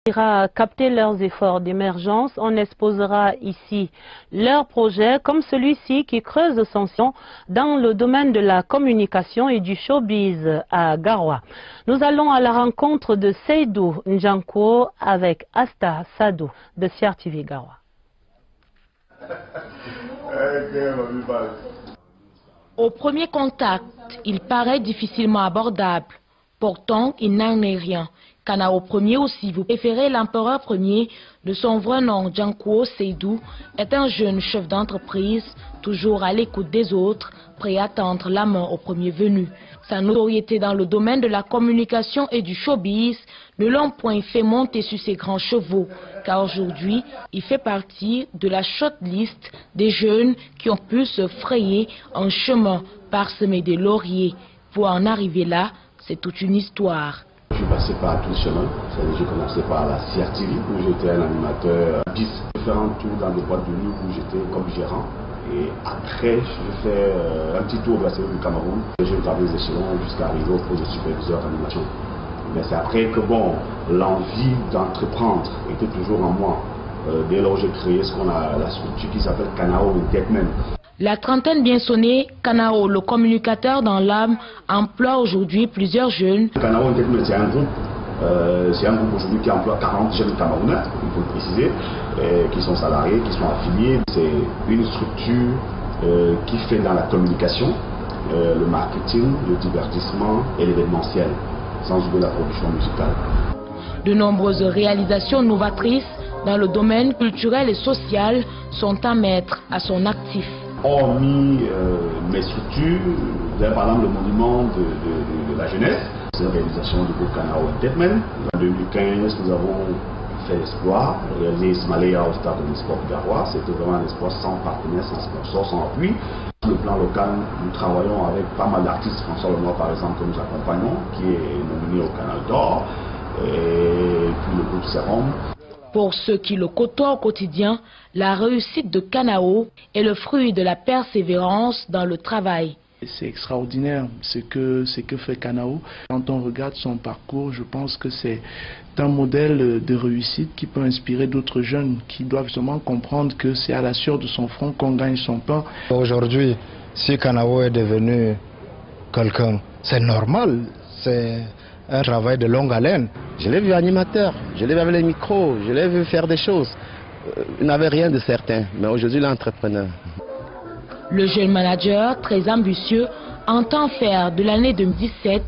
ira capter leurs efforts d'émergence. On exposera ici leurs projets comme celui-ci qui creuse son sillon dans le domaine de la communication et du showbiz à Garoua. Nous allons à la rencontre de Seydou Njanko avec Asta Sadou de CRTV Garoua. Au premier contact, il paraît difficilement abordable. Pourtant, il n'en est rien. Kanao Ier aussi, vous préférez l'empereur premier, de son vrai nom Njanko Seydou, est un jeune chef d'entreprise, toujours à l'écoute des autres, prêt à tendre la main au premier venu. Sa notoriété dans le domaine de la communication et du showbiz ne l'ont point fait monter sur ses grands chevaux, car aujourd'hui, il fait partie de la shortlist des jeunes qui ont pu se frayer un chemin parsemé de lauriers. Pour en arriver là, c'est toute une histoire. Je suis passé par tout le chemin. J'ai commencé par la CRTV où j'étais un animateur piste, différents tours dans des boîtes de nuit où j'étais comme gérant. Et après, j'ai fait un petit tour vers du Cameroun. J'ai gravé les échelons jusqu'à arriver au poste de superviseur d'animation. Mais c'est après que bon, l'envie d'entreprendre était toujours en moi. Dès lors, j'ai créé ce qu'on a la structure qui s'appelle Kanao Entertainment. La trentaine bien sonnée, Kanao, le communicateur dans l'âme, emploie aujourd'hui plusieurs jeunes. Kanao Entertainment, c'est un groupe aujourd'hui qui emploie 40 jeunes Camerounais, il faut le préciser, qui sont salariés, qui sont affiliés. C'est une structure qui fait dans la communication, le marketing, le divertissement et l'événementiel, sans oublier la production musicale. De nombreuses réalisations novatrices dans le domaine culturel et social sont à mettre à son actif. Hormis mes structures, par exemple le monument de la jeunesse, c'est une réalisation du groupe Kanao Entertainment. En 2015, nous avons fait l'espoir, réalisé Ismaïla au stade de l'esport de Garoua. C'était vraiment un espoir sans partenaire, sans sponsor, sans appui. Sur le plan local, nous travaillons avec pas mal d'artistes, François Lenoir par exemple, que nous accompagnons, qui est nominé au Canal d'Or, et puis le groupe Serum. Pour ceux qui le côtoient au quotidien, la réussite de Kanao est le fruit de la persévérance dans le travail. C'est extraordinaire ce que fait Kanao. Quand on regarde son parcours, je pense que c'est un modèle de réussite qui peut inspirer d'autres jeunes qui doivent justement comprendre que c'est à la sueur de son front qu'on gagne son pain. Aujourd'hui, si Kanao est devenu quelqu'un, c'est normal. C'est un travail de longue haleine. Je l'ai vu animateur, je l'ai vu avec les micros, je l'ai vu faire des choses. Il n'avait rien de certain, mais aujourd'hui l'entrepreneur. Le jeune manager, très ambitieux, entend faire de l'année 2017